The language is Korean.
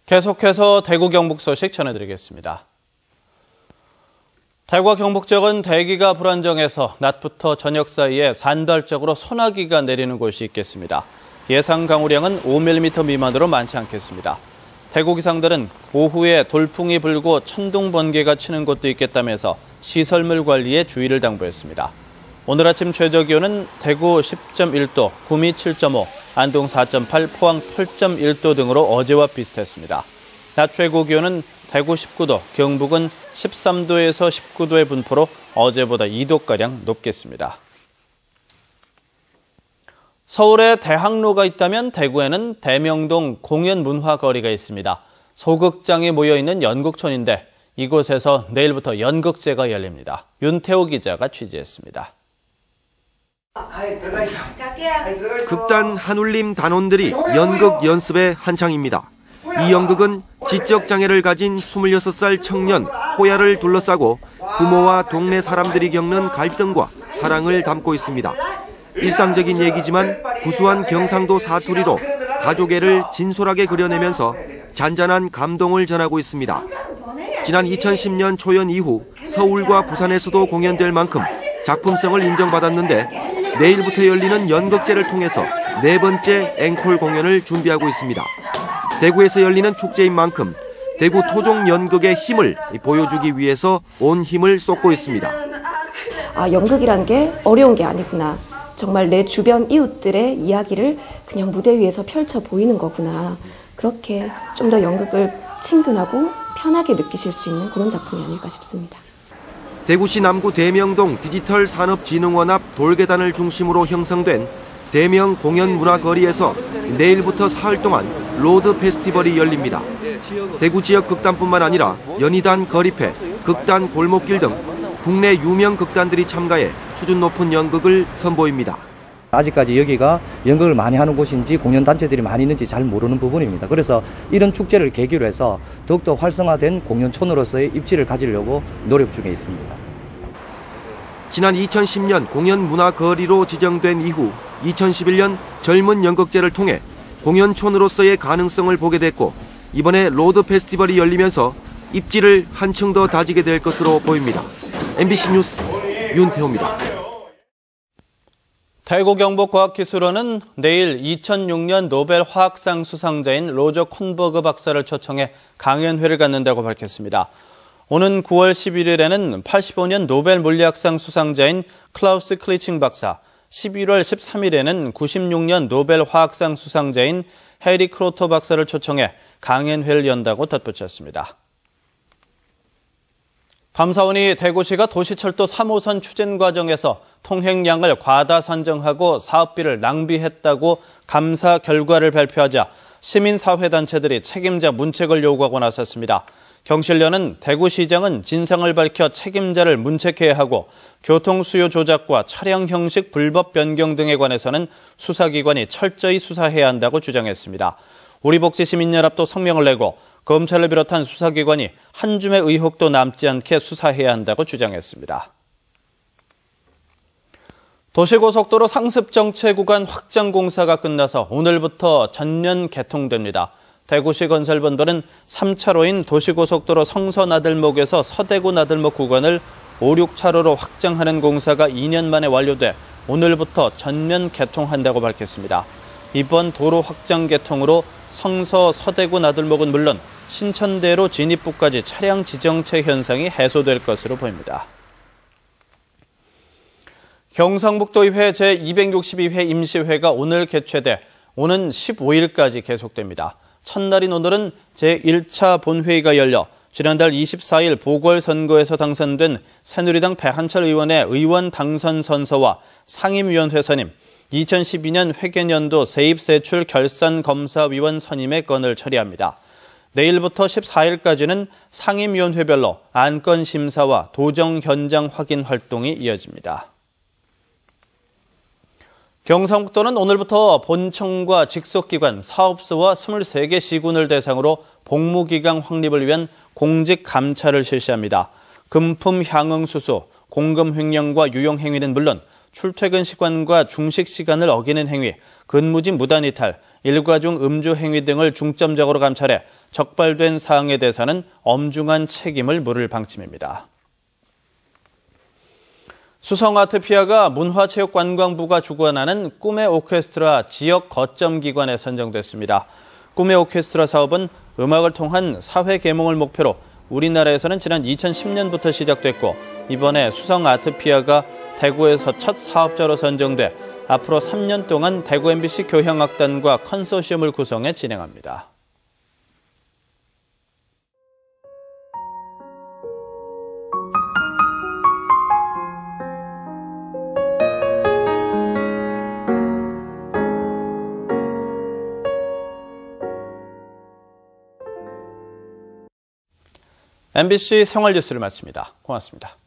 계속해서 대구 경북 소식 전해드리겠습니다. 대구와 경북 지역은 대기가 불안정해서 낮부터 저녁 사이에 산발적으로 소나기가 내리는 곳이 있겠습니다. 예상 강우량은 5mm 미만으로 많지 않겠습니다. 대구 기상들은 오후에 돌풍이 불고 천둥 번개가 치는 곳도 있겠다면서 시설물 관리에 주의를 당부했습니다. 오늘 아침 최저 기온은 대구 10.1도, 구미 7.5, 안동 4.8, 포항 8.1도 등으로 어제와 비슷했습니다. 낮 최고 기온은 대구 19도, 경북은 13도에서 19도의 분포로 어제보다 2도가량 높겠습니다. 서울에 대학로가 있다면 대구에는 대명동 공연문화거리가 있습니다. 소극장이 모여있는 연극촌인데 이곳에서 내일부터 연극제가 열립니다. 윤태호 기자가 취재했습니다. 극단 한울림 단원들이 연극 연습에 한창입니다. 이 연극은 지적 장애를 가진 26살 청년 호야를 둘러싸고 부모와 동네 사람들이 겪는 갈등과 사랑을 담고 있습니다. 일상적인 얘기지만 구수한 경상도 사투리로 가족애를 진솔하게 그려내면서 잔잔한 감동을 전하고 있습니다. 지난 2010년 초연 이후 서울과 부산에서도 공연될 만큼 작품성을 인정받았는데 내일부터 열리는 연극제를 통해서 4번째 앵콜 공연을 준비하고 있습니다. 대구에서 열리는 축제인 만큼 대구 토종 연극의 힘을 보여주기 위해서 온 힘을 쏟고 있습니다. 연극이란 게 어려운 게 아니구나. 정말 내 주변 이웃들의 이야기를 그냥 무대 위에서 펼쳐 보이는 거구나. 그렇게 좀 더 연극을 친근하고 편하게 느끼실 수 있는 그런 작품이 아닐까 싶습니다. 대구시 남구 대명동 디지털산업진흥원 앞 돌계단을 중심으로 형성된 대명 공연문화거리에서 내일부터 사흘 동안 로드 페스티벌이 열립니다. 대구 지역 극단뿐만 아니라 연희단 거리패, 극단 골목길 등 국내 유명 극단들이 참가해 수준 높은 연극을 선보입니다. 아직까지 여기가 연극을 많이 하는 곳인지 공연단체들이 많이 있는지 잘 모르는 부분입니다. 그래서 이런 축제를 계기로 해서 더욱더 활성화된 공연촌으로서의 입지를 가지려고 노력 중에 있습니다. 지난 2010년 공연문화거리로 지정된 이후 2011년 젊은 연극제를 통해 공연촌으로서의 가능성을 보게 됐고 이번에 로드 페스티벌이 열리면서 입지를 한층 더 다지게 될 것으로 보입니다. MBC 뉴스 윤태호입니다. 대구 경북과학기술원은 내일 2006년 노벨 화학상 수상자인 로저 콘버그 박사를 초청해 강연회를 갖는다고 밝혔습니다. 오는 9월 11일에는 85년 노벨 물리학상 수상자인 클라우스 클리칭 박사, 11월 13일에는 96년 노벨 화학상 수상자인 해리 크로터 박사를 초청해 강연회를 연다고 덧붙였습니다. 감사원이 대구시가 도시철도 3호선 추진 과정에서 통행량을 과다 산정하고 사업비를 낭비했다고 감사 결과를 발표하자 시민사회단체들이 책임자 문책을 요구하고 나섰습니다. 경실련은 대구시장은 진상을 밝혀 책임자를 문책해야 하고 교통수요 조작과 차량 형식 불법 변경 등에 관해서는 수사기관이 철저히 수사해야 한다고 주장했습니다. 우리복지시민연합도 성명을 내고 검찰을 비롯한 수사기관이 한 줌의 의혹도 남지 않게 수사해야 한다고 주장했습니다. 도시고속도로 상습정체 구간 확장 공사가 끝나서 오늘부터 전면 개통됩니다. 대구시 건설본부는 3차로인 도시고속도로 성서나들목에서 서대구 나들목 구간을 5, 6차로로 확장하는 공사가 2년 만에 완료돼 오늘부터 전면 개통한다고 밝혔습니다. 이번 도로 확장 개통으로 성서 서대구 나들목은 물론 신천대로 진입부까지 차량 지정체 현상이 해소될 것으로 보입니다. 경상북도의회 제262회 임시회가 오늘 개최돼 오는 15일까지 계속됩니다. 첫날인 오늘은 제1차 본회의가 열려 지난달 24일 보궐선거에서 당선된 새누리당 배한철 의원의 의원 당선 선서와 상임위원회 선임, 2012년 회계연도 세입세출 결산검사위원 선임의 건을 처리합니다. 내일부터 14일까지는 상임위원회별로 안건 심사와 도정 현장 확인 활동이 이어집니다. 경상북도는 오늘부터 본청과 직속기관, 사업소와 23개 시군을 대상으로 복무기강 확립을 위한 공직감찰을 실시합니다. 금품 향응 수수, 공금 횡령과 유용 행위는 물론 출퇴근 시간과 중식 시간을 어기는 행위, 근무지 무단 이탈, 일과 중 음주 행위 등을 중점적으로 감찰해 적발된 사항에 대해서는 엄중한 책임을 물을 방침입니다. 수성아트피아가 문화체육관광부가 주관하는 꿈의 오케스트라 지역 거점 기관에 선정됐습니다. 꿈의 오케스트라 사업은 음악을 통한 사회 계몽을 목표로 우리나라에서는 지난 2010년부터 시작됐고 이번에 수성아트피아가 대구에서 첫 사업자로 선정돼 앞으로 3년 동안 대구 MBC 교향악단과 컨소시엄을 구성해 진행합니다. MBC 생활뉴스를 마칩니다. 고맙습니다.